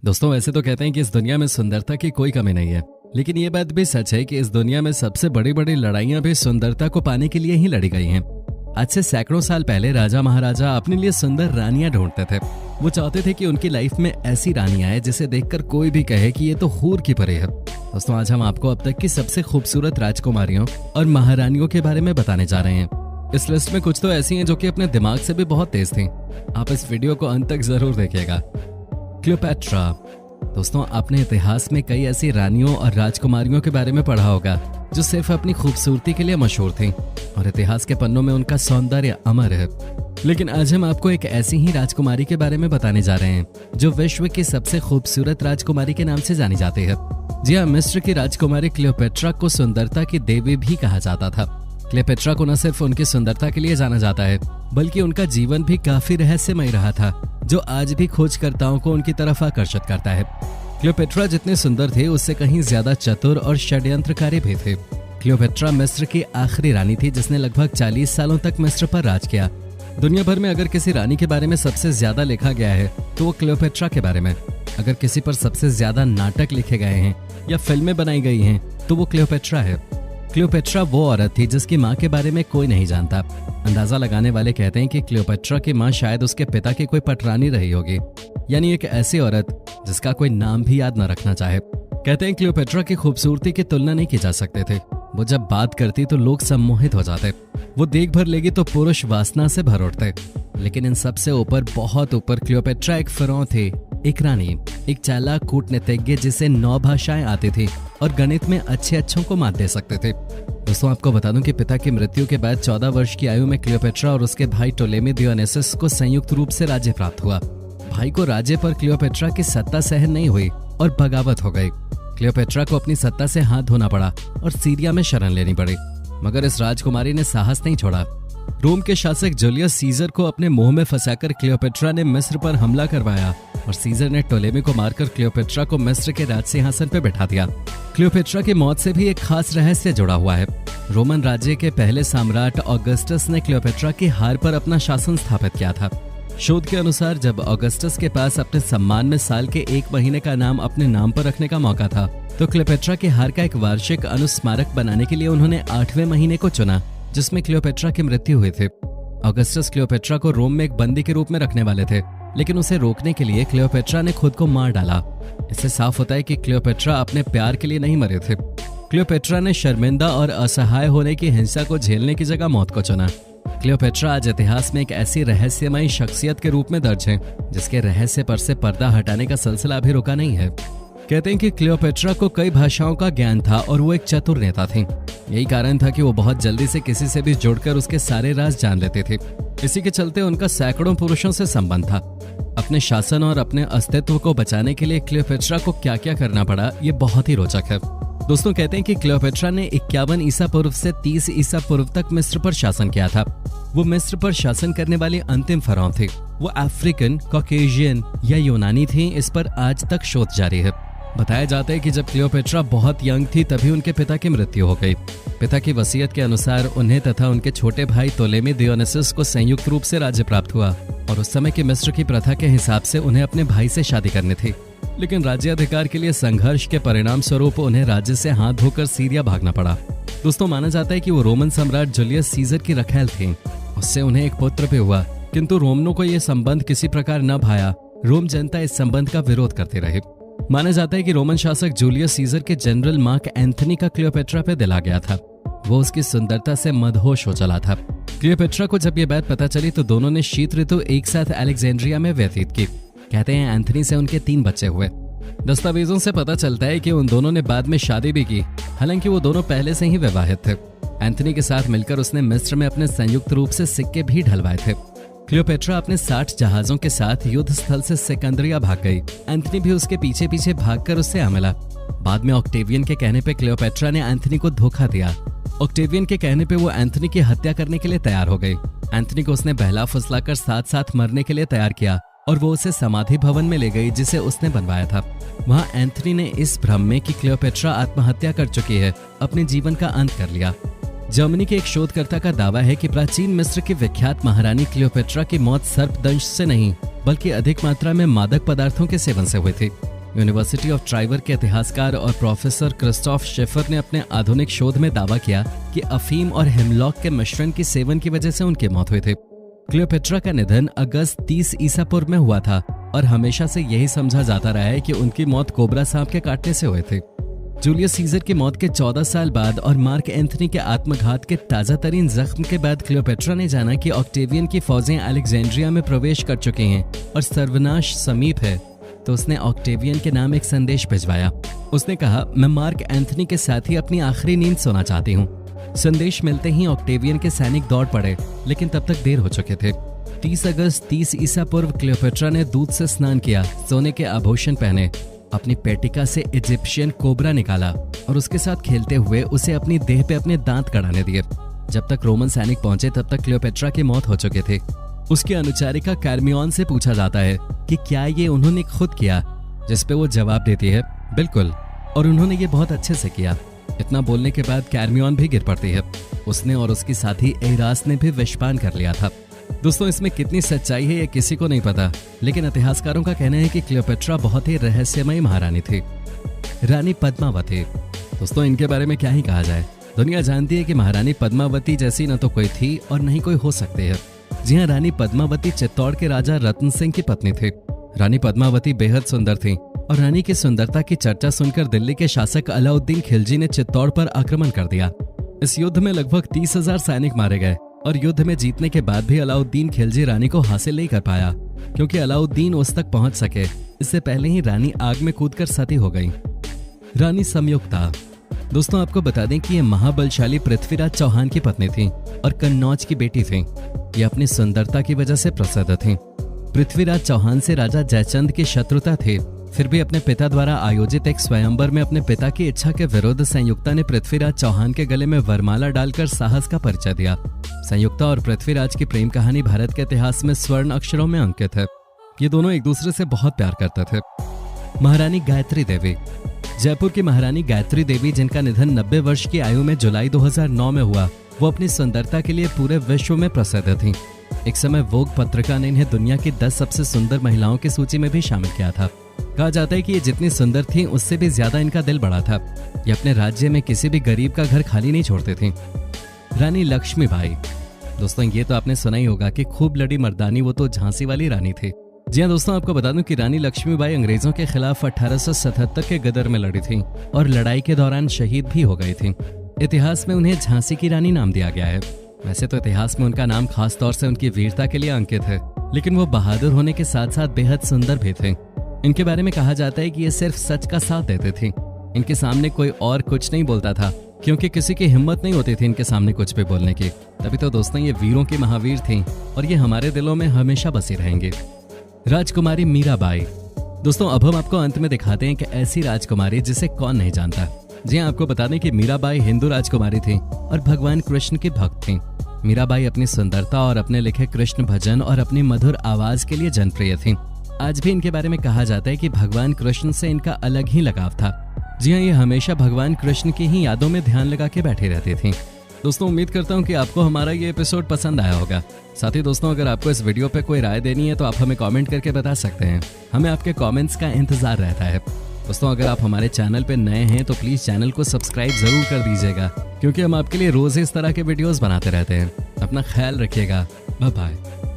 दोस्तों, वैसे तो कहते हैं कि इस दुनिया में सुंदरता की कोई कमी नहीं है, लेकिन ये बात भी सच है कि इस दुनिया में सबसे बड़ी बड़ी लड़ाइयां भी सुंदरता को पाने के लिए ही लड़ी गई हैं। आज से सैकड़ों साल पहले राजा महाराजा अपने लिए सुंदर रानियां ढूंढते थे। वो चाहते थे कि उनकी लाइफ में ऐसी रानी आए जिसे देखकर कोई भी कहे कि ये तो हूर की परी है। दोस्तों, आज हम आपको अब तक की सबसे खूबसूरत राजकुमारियों और महारानियों के बारे में बताने जा रहे हैं। इस लिस्ट में कुछ तो ऐसी हैं जो कि अपने दिमाग से भी बहुत तेज थीं। आप इस वीडियो को अंत तक जरूर देखिएगा। क्लियोपेट्रा। दोस्तों, आपने इतिहास में कई ऐसी रानियों और राजकुमारियों के बारे में पढ़ा होगा जो सिर्फ अपनी खूबसूरती के लिए मशहूर थीं और इतिहास के पन्नों में उनका सौंदर्य अमर है। लेकिन आज हम आपको एक ऐसी ही राजकुमारी के बारे में बताने जा रहे हैं जो विश्व की सबसे खूबसूरत राजकुमारी के नाम से जानी जाती है। जी हाँ, मिस्र की राजकुमारी क्लियोपेट्रा को सुंदरता की देवी भी कहा जाता था। क्लियोपेट्रा को न सिर्फ उनकी सुंदरता के लिए जाना जाता है, बल्कि उनका जीवन भी काफी रहस्यमय रहा था, जो आज भी खोजकर्ताओं को उनकी तरफ आकर्षित करता है। क्लियोपेट्रा जितने सुंदर थे, उससे कहीं ज्यादा चतुर और षड्यंत्रकारी भी थे। क्लियोपेट्रा मिस्र की आखिरी रानी थी जिसने लगभग 40 सालों तक मिस्र पर राज किया। दुनिया भर में अगर किसी रानी के बारे में सबसे ज्यादा लिखा गया है तो वो क्लियोपेट्रा के बारे में। अगर किसी पर सबसे ज्यादा नाटक लिखे गए हैं या फिल्में बनाई गई हैं तो वो क्लियोपेट्रा है। क्लियोपेट्रा वो औरत थी जिसकी माँ के बारे में कोई नहीं जानता। अंदाजा लगाने वाले कहते हैं कि क्लियोपेट्रा की माँ शायद उसके पिता की कोई पटरानी रही होगी, यानी एक ऐसी औरत जिसका कोई नाम भी याद न रखना चाहे। कहते हैं क्लियोपेट्रा की खूबसूरती की तुलना नहीं की जा सकते थे। वो जब बात करती तो लोग सम्मोहित हो जाते। वो देख भर लेगी तो पुरुष वासना से भर उठते। लेकिन इन सबसे ऊपर, बहुत ऊपर, क्लियोपेट्रा एक फिरौन थी, एक रानी, एक चालाक कूटनीतिज्ञ जिसे 9 भाषाएं आती थी और गणित में अच्छों को मात दे सकते थे। दोस्तों, आपको बता दूं कि पिता की मृत्यु के बाद 14 वर्ष की आयु में क्लियोपेट्रा और उसके भाई टोलेमी दियोनेसिस को संयुक्त रूप से राज्य प्राप्त हुआ। भाई को राज्य पर क्लियोपेट्रा की सत्ता सहन नहीं हुई और बगावत हो गई। क्लियोपेट्रा को अपनी सत्ता से हाथ धोना पड़ा और सीरिया में शरण लेनी पड़ी, मगर इस राजकुमारी ने साहस नहीं छोड़ा। रोम के शासक जूलियस सीजर को अपने मोह में फंसाकर क्लियोपेट्रा ने मिस्र पर हमला करवाया और सीजर ने टोलेमी को मारकर क्लियोपेट्रा को मिस्र के राज सिंहासन पर बैठा दिया। क्लियोपेट्रा की मौत से भी एक खास रहस्य जुड़ा हुआ है। रोमन राज्य के पहले सम्राट ऑगस्टस ने क्लियोपेट्रा की हार पर अपना शासन स्थापित किया था। शोध के अनुसार जब ऑगस्टस के पास अपने सम्मान में साल के 1 महीने का नाम अपने नाम पर रखने का मौका था, तो क्लियोपेट्रा की हार का एक वार्षिक अनुस्मारक बनाने के लिए उन्होंने 8वें महीने को चुना जिसमें क्लियोपेट्रा की मृत्यु हुई थी। ऑगस्टस क्लियोपेट्रा को रोम में एक बंदी के रूप में रखने वाले थे, लेकिन उसे रोकने के लिए क्लियोपेट्रा ने खुद को मार डाला। इससे साफ होता है कि क्लियोपेट्रा अपने प्यार के लिए नहीं मरे थे। क्लियोपेट्रा ने शर्मिंदा और असहाय होने की हिंसा को झेलने की जगह मौत को चुना। क्लियोपेट्रा आज इतिहास में एक ऐसी रहस्यमयी शख्सियत के रूप में दर्ज है जिसके रहस्य पर से पर्दा हटाने का सिलसिला अभी रुका नहीं है। कहते हैं कि क्लियोपेट्रा को कई भाषाओं का ज्ञान था और वो एक चतुर नेता थी। यही कारण था कि वो बहुत जल्दी से किसी से भी जुड़कर उसके सारे राज जान लेते थे। इसी के चलते उनका सैकड़ों पुरुषों से संबंध था। अपने शासन और अपने अस्तित्व को बचाने के लिए क्लियोपेट्रा को क्या क्या करना पड़ा, ये बहुत ही रोचक है। दोस्तों, कहते हैं कि क्लियोपेट्रा ने 51 ईसा पूर्व से 30 ईसा पूर्व तक मिस्र पर शासन किया था। वो मिस्र पर शासन करने वाली अंतिम फरौन थी। वो अफ्रीकन, कॉकेशियन या यूनानी थी, इस पर आज तक शोध जारी है। बताया जाता है कि जब क्लियोपेट्रा बहुत यंग थी तभी उनके पिता की मृत्यु हो गई। पिता की वसीयत के अनुसार उन्हें तथा उनके छोटे भाई टोलेमी दियोनेसिस को संयुक्त रूप से राज्य प्राप्त हुआ और उस समय की मिस्र की प्रथा के हिसाब से उन्हें अपने भाई से शादी करनी थी। लेकिन राज्याधिकार के लिए संघर्ष के परिणाम स्वरूप उन्हें राज्य से हाथ धोकर सीरिया भागना पड़ा। दोस्तों, माना जाता है कि वो रोमन सम्राट जूलियस सीजर की रखैल थी। उससे उन्हें एक पुत्र भी हुआ, किंतु रोमनों को यह संबंध किसी प्रकार न भाया। रोम जनता इस संबंध का विरोध करती रही। माना जाता है कि रोमन शासक जूलियस सीजर के जनरल मार्क एंथनी का क्लियोपेट्रा पे दिल आ गया था। वो उसकी सुंदरता से मदहोश हो चला था। क्लियोपेट्रा को जब ये बात पता चली तो दोनों ने शीत ऋतु एक साथ अलेक्जेंड्रिया में व्यतीत की। कहते हैं एंथनी से उनके 3 बच्चे हुए। दस्तावेजों से पता चलता है कि उन दोनों ने बाद में शादी भी की, हालांकि वो दोनों पहले से ही विवाहित थे। एंथनी के साथ मिलकर उसने मिस्र में अपने संयुक्त रूप से सिक्के भी ढलवाए थे। क्लियोपेट्रा अपने 60 जहाजों के साथ युद्ध स्थल से सिकंदरिया भाग गई। एंथनी भी उसके पीछे पीछे भागकर उससे आ मिला। बाद में ऑक्टेवियन के कहने पे क्लियोपेट्रा ने एंथनी को धोखा दिया। ऑक्टेवियन के कहने पे वो एंथनी की हत्या करने के लिए तैयार हो गई। एंथनी को उसने बहला फुसलाकर साथ साथ मरने के लिए तैयार किया और वो उसे समाधि भवन में ले गई जिसे उसने बनवाया था। वहाँ एंथनी ने इस भ्रम में कि क्लियोपेट्रा आत्महत्या कर चुकी है, अपने जीवन का अंत कर लिया। जर्मनी के एक शोधकर्ता का दावा है कि प्राचीन मिस्र की विख्यात महारानी क्लियोपेट्रा की मौत सर्पदंश से नहीं बल्कि अधिक मात्रा में मादक पदार्थों के सेवन से हुई थी। यूनिवर्सिटी ऑफ ट्राइवर के इतिहासकार और प्रोफेसर क्रिस्टोफ शेफर ने अपने आधुनिक शोध में दावा किया कि अफीम और हिमलॉक के मिश्रण के सेवन की वजह से उनकी मौत हुई थी। क्लियोपेट्रा का निधन अगस्त 30 ईसा पूर्व में हुआ था और हमेशा से यही समझा जाता रहा है कि उनकी मौत कोबरा सांप के काटने से हुई थी। जूलियस सीजर की मौत के 14 साल बाद और मार्क एंथनी के आत्मघात के ताजा तरीन जख्म के बाद क्लियोपेट्रा ने जाना कि ऑक्टेवियन की फौजें अलेक्जेंड्रिया में प्रवेश कर चुकी हैं और सर्वनाश समीप है, तो उसने ऑक्टेवियन के नाम एक संदेश भिजवाया। उसने कहा, मैं मार्क एंथनी के साथ ही अपनी आखिरी नींद सोना चाहती हूँ। संदेश मिलते ही ऑक्टेवियन के सैनिक दौड़ पड़े, लेकिन तब तक देर हो चुके थे। 30 अगस्त 30 ईसा पूर्व क्लियोपेट्रा ने दूध से स्नान किया, सोने के आभूषण पहने, अपनी पेटिका से इजिप्शियन कोबरा निकाला और उसके साथ खेलते हुए उसे अपनी देह पे अपने दांत कड़ाने दिए। जब तक रोमन सैनिक पहुंचे तब तक क्लियोपेट्रा की मौत हो चुके थे। उसकी अनुचारिका कार्मियन से पूछा जाता है कि क्या ये उन्होंने खुद किया, जिस पे वो जवाब देती है, बिल्कुल, और उन्होंने ये बहुत अच्छे से किया। इतना बोलने के बाद कार्मियन भी गिर पड़ती है। उसने और उसकी साथी एरास ने भी विषपान कर लिया था। दोस्तों, इसमें कितनी सच्चाई है ये किसी को नहीं पता, लेकिन इतिहासकारों का कहना है कि क्लियोपेट्रा बहुत ही रहस्यमयी महारानी थी। रानी पद्मावती। दोस्तों, इनके बारे में क्या ही कहा जाए। दुनिया जानती है कि महारानी पद्मावती जैसी न तो कोई थी और न ही कोई हो सकती है। जी हाँ, रानी पद्मावती चित्तौड़ के राजा रतन सिंह की पत्नी थी। रानी पद्मावती बेहद सुंदर थी और रानी की सुंदरता की चर्चा सुनकर दिल्ली के शासक अलाउद्दीन खिलजी ने चित्तौड़ पर आक्रमण कर दिया। इस युद्ध में लगभग 30,000 सैनिक मारे गए और युद्ध में जीतने के बाद भी अलाउद्दीन खिलजी रानी को हासिल नहीं कर पाया, क्योंकि अलाउद्दीन उस तक पहुंच सके इससे पहले ही रानी आग में कूदकर सती हो गई। रानी संयुक्ता। दोस्तों, आपको बता दें कि ये महाबलशाली पृथ्वीराज चौहान की पत्नी थी और कन्नौज की बेटी थी। ये अपनी सुंदरता की वजह से प्रसिद्ध थी। पृथ्वीराज चौहान से राजा जयचंद की शत्रुता थी, फिर भी अपने पिता द्वारा आयोजित एक स्वयंवर में अपने पिता की इच्छा के विरुद्ध संयुक्ता ने पृथ्वीराज चौहान के गले में वरमाला डालकर साहस का परिचय दिया। संयुक्ता और पृथ्वीराज की प्रेम कहानी भारत के इतिहास में स्वर्ण अक्षरों में अंकित है। ये दोनों एक दूसरे से बहुत प्यार करते थे। महारानी गायत्री देवी। जयपुर की महारानी गायत्री देवी, जिनका निधन 90 वर्ष की आयु में जुलाई 2009 में हुआ, वो अपनी सुंदरता के लिए पूरे विश्व में प्रसिद्ध थी। एक समय वोग पत्रिका ने इन्हें दुनिया की 10 सबसे सुंदर महिलाओं की सूची में भी शामिल किया था। कहा जाता है कि ये जितनी सुंदर थीं, उससे भी ज्यादा इनका दिल बड़ा था। ये अपने राज्य में किसी भी गरीब का घर खाली नहीं छोड़ते थे। रानी लक्ष्मीबाई। दोस्तों, ये तो आपने सुना ही होगा कि खूब लड़ी मर्दानी वो तो झांसी वाली रानी थी। जी हाँ दोस्तों, आपको बता दूं कि रानी लक्ष्मीबाई अंग्रेजों के खिलाफ 1877 के गदर में लड़ी थी और लड़ाई के दौरान शहीद भी हो गई थी। इतिहास में उन्हें झांसी की रानी नाम दिया गया है। वैसे तो इतिहास में उनका नाम खास तौर से उनकी वीरता के लिए अंकित है, लेकिन वो बहादुर होने के साथ साथ बेहद सुंदर भी थे। इनके बारे में कहा जाता है कि ये सिर्फ सच का साथ देते थे। इनके सामने कोई और कुछ नहीं बोलता था, क्योंकि किसी की हिम्मत नहीं होती थी इनके सामने कुछ भी बोलने की। तभी तो दोस्तों, ये वीरों की महावीर थी और ये हमारे दिलों में हमेशा बसी रहेंगे। राजकुमारी मीराबाई। दोस्तों, अब हम आपको अंत में दिखाते हैं कि ऐसी राजकुमारी जिसे कौन नहीं जानता। जी हाँ, आपको बता दें कि मीराबाई हिंदू राजकुमारी थी और भगवान कृष्ण की भक्त थी। मीराबाई अपनी सुंदरता और अपने लिखे कृष्ण भजन और अपनी मधुर आवाज के लिए जनप्रिय थी। आज भी इनके बारे में कहा जाता है कि भगवान कृष्ण से इनका अलग ही लगाव था। जी हाँ, ये हमेशा भगवान कृष्ण की ही यादों में ध्यान लगा के बैठी रहती थी। दोस्तों, उम्मीद करता हूँ कि आपको हमारा ये एपिसोड पसंद आया होगा। साथ ही दोस्तों, अगर आपको इस वीडियो पे कोई राय देनी है तो आप हमें कमेंट करके बता सकते हैं। हमें आपके कमेंट्स का इंतजार रहता है। दोस्तों, अगर आप हमारे चैनल पे नए हैं तो प्लीज चैनल को सब्सक्राइब जरूर कर दीजिएगा, क्योंकि हम आपके लिए रोज इस तरह के वीडियोस बनाते रहते हैं। अपना ख्याल रखिएगा। Bye bye.